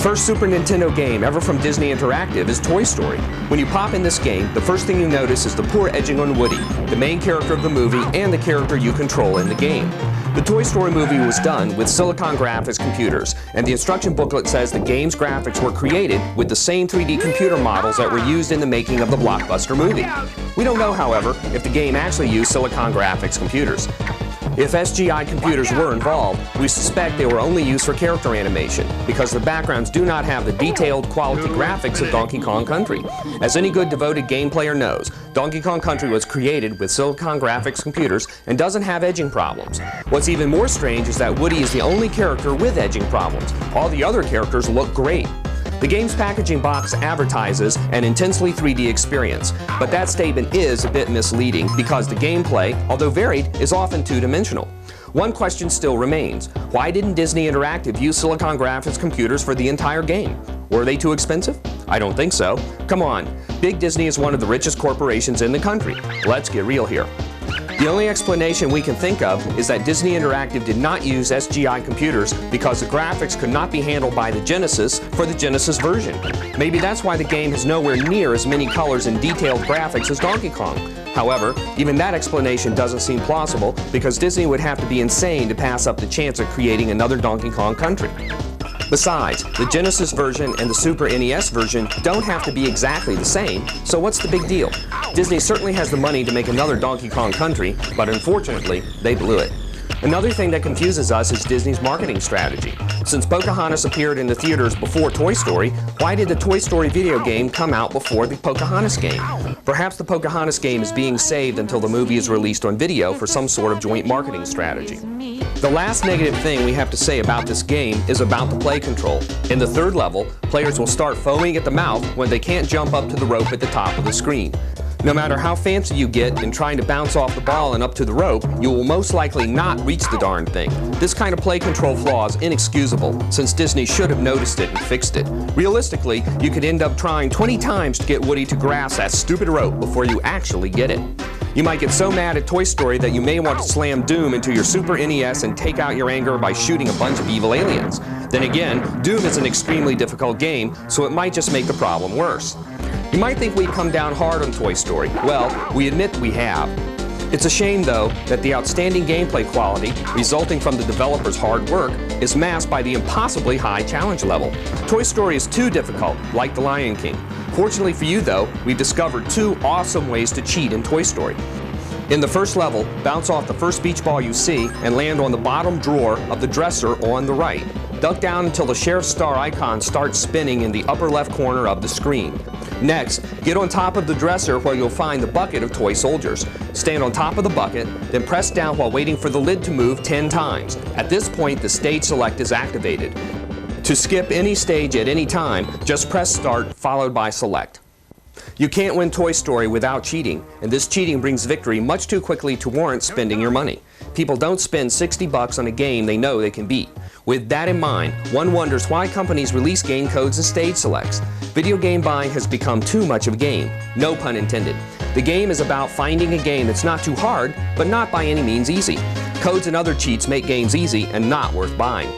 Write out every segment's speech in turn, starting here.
first Super Nintendo game ever from Disney Interactive is Toy Story. When you pop in this game, the first thing you notice is the poor edging on Woody, the main character of the movie and the character you control in the game. The Toy Story movie was done with Silicon Graphics computers, and the instruction booklet says the game's graphics were created with the same 3D computer models that were used in the making of the blockbuster movie. We don't know, however, if the game actually used Silicon Graphics computers. If SGI computers were involved, we suspect they were only used for character animation, because the backgrounds do not have the detailed quality graphics of Donkey Kong Country. As any good devoted game player knows, Donkey Kong Country was created with Silicon Graphics computers and doesn't have edging problems. What's even more strange is that Woody is the only character with edging problems. All the other characters look great. The game's packaging box advertises an intensely 3D experience, but that statement is a bit misleading because the gameplay, although varied, is often two-dimensional. One question still remains. Why didn't Disney Interactive use Silicon Graphics computers for the entire game? Were they too expensive? I don't think so. Come on, Big Disney is one of the richest corporations in the country. Let's get real here. The only explanation we can think of is that Disney Interactive did not use SGI computers because the graphics could not be handled by the Genesis for the Genesis version. Maybe that's why the game has nowhere near as many colors and detailed graphics as Donkey Kong. However, even that explanation doesn't seem plausible because Disney would have to be insane to pass up the chance of creating another Donkey Kong Country. Besides, the Genesis version and the Super NES version don't have to be exactly the same, so what's the big deal? Disney certainly has the money to make another Donkey Kong Country, but unfortunately, they blew it. Another thing that confuses us is Disney's marketing strategy. Since Pocahontas appeared in the theaters before Toy Story, why did the Toy Story video game come out before the Pocahontas game? Perhaps the Pocahontas game is being saved until the movie is released on video for some sort of joint marketing strategy. The last negative thing we have to say about this game is about the play control. In the third level, players will start foaming at the mouth when they can't jump up to the rope at the top of the screen. No matter how fancy you get in trying to bounce off the ball and up to the rope, you will most likely not reach the darn thing. This kind of play control flaw is inexcusable, since Disney should have noticed it and fixed it. Realistically, you could end up trying 20 times to get Woody to grasp that stupid rope before you actually get it. You might get so mad at Toy Story that you may want to slam Doom into your Super NES and take out your anger by shooting a bunch of evil aliens. Then again, Doom is an extremely difficult game, so it might just make the problem worse. You might think we'd come down hard on Toy Story. Well, we admit we have. It's a shame, though, that the outstanding gameplay quality resulting from the developers' hard work is masked by the impossibly high challenge level. Toy Story is too difficult, like The Lion King. Fortunately for you, though, we've discovered two awesome ways to cheat in Toy Story. In the first level, bounce off the first beach ball you see and land on the bottom drawer of the dresser on the right. Duck down until the sheriff's star icon starts spinning in the upper left corner of the screen. Next, get on top of the dresser where you'll find the bucket of toy soldiers. Stand on top of the bucket, then press down while waiting for the lid to move 10 times. At this point, the stage select is activated. To skip any stage at any time, just press start followed by select. You can't win Toy Story without cheating, and this cheating brings victory much too quickly to warrant spending your money. People don't spend $60 on a game they know they can beat. With that in mind, one wonders why companies release game codes and stage selects. Video game buying has become too much of a game. No pun intended. The game is about finding a game that's not too hard, but not by any means easy. Codes and other cheats make games easy and not worth buying.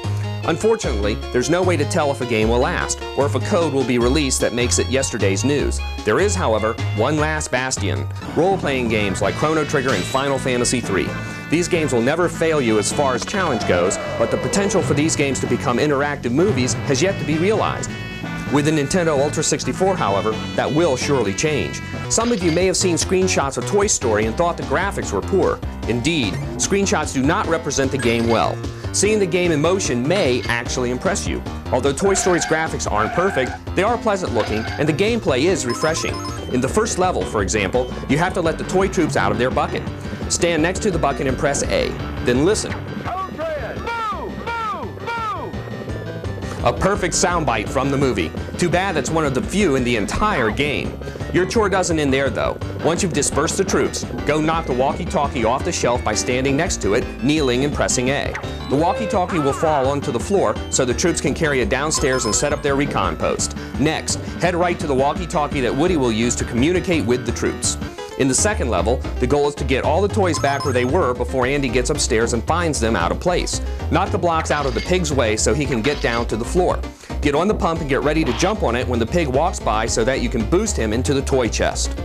Unfortunately, there's no way to tell if a game will last, or if a code will be released that makes it yesterday's news. There is, however, one last bastion: role-playing games like Chrono Trigger and Final Fantasy III. These games will never fail you as far as challenge goes, but the potential for these games to become interactive movies has yet to be realized. With the Nintendo Ultra 64, however, that will surely change. Some of you may have seen screenshots of Toy Story and thought the graphics were poor. Indeed, screenshots do not represent the game well. Seeing the game in motion may actually impress you. Although Toy Story's graphics aren't perfect, they are pleasant looking and the gameplay is refreshing. In the first level, for example, you have to let the toy troops out of their bucket. Stand next to the bucket and press A. Then listen. A perfect soundbite from the movie. Too bad that's one of the few in the entire game. Your chore doesn't end there, though. Once you've dispersed the troops, go knock the walkie-talkie off the shelf by standing next to it, kneeling and pressing A. The walkie-talkie will fall onto the floor so the troops can carry it downstairs and set up their recon post. Next, head right to the walkie-talkie that Woody will use to communicate with the troops. In the second level, the goal is to get all the toys back where they were before Andy gets upstairs and finds them out of place. Knock the blocks out of the pig's way so he can get down to the floor. Get on the pump and get ready to jump on it when the pig walks by so that you can boost him into the toy chest.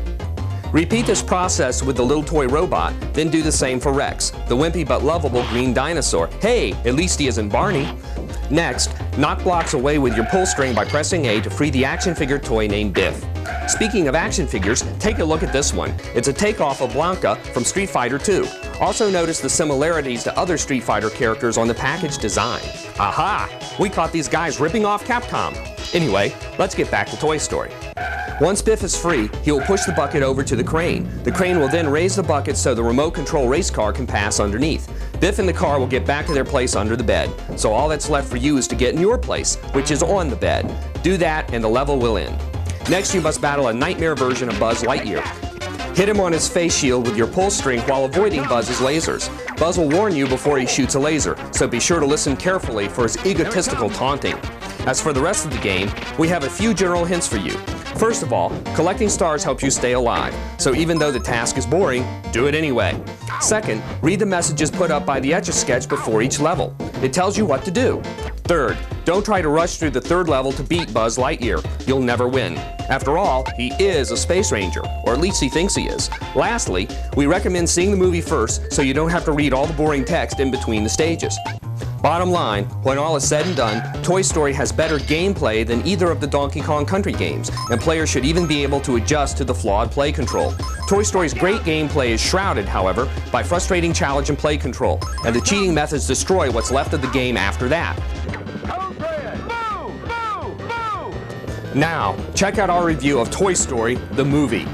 Repeat this process with the little toy robot, then do the same for Rex, the wimpy but lovable green dinosaur. Hey, at least he isn't Barney. Next, knock blocks away with your pull string by pressing A to free the action figure toy named Biff. Speaking of action figures, take a look at this one. It's a takeoff of Blanca from Street Fighter 2. Also notice the similarities to other Street Fighter characters on the package design. Aha! We caught these guys ripping off Capcom. Anyway, let's get back to Toy Story. Once Biff is free, he will push the bucket over to the crane. The crane will then raise the bucket so the remote control race car can pass underneath. Biff and the car will get back to their place under the bed. So all that's left for you is to get in your place, which is on the bed. Do that and the level will end. Next, you must battle a nightmare version of Buzz Lightyear. Hit him on his face shield with your pull string while avoiding Buzz's lasers. Buzz will warn you before he shoots a laser, so be sure to listen carefully for his egotistical taunting. As for the rest of the game, we have a few general hints for you. First of all, collecting stars helps you stay alive, so even though the task is boring, do it anyway. Second, read the messages put up by the Etch-a-Sketch before each level. It tells you what to do. Third, don't try to rush through the third level to beat Buzz Lightyear. You'll never win. After all, he is a space ranger, or at least he thinks he is. Lastly, we recommend seeing the movie first so you don't have to read all the boring text in between the stages. Bottom line, when all is said and done, Toy Story has better gameplay than either of the Donkey Kong Country games, and players should even be able to adjust to the flawed play control. Toy Story's great gameplay is shrouded, however, by frustrating challenge and play control, and the cheating methods destroy what's left of the game after that. Now, check out our review of Toy Story, the movie.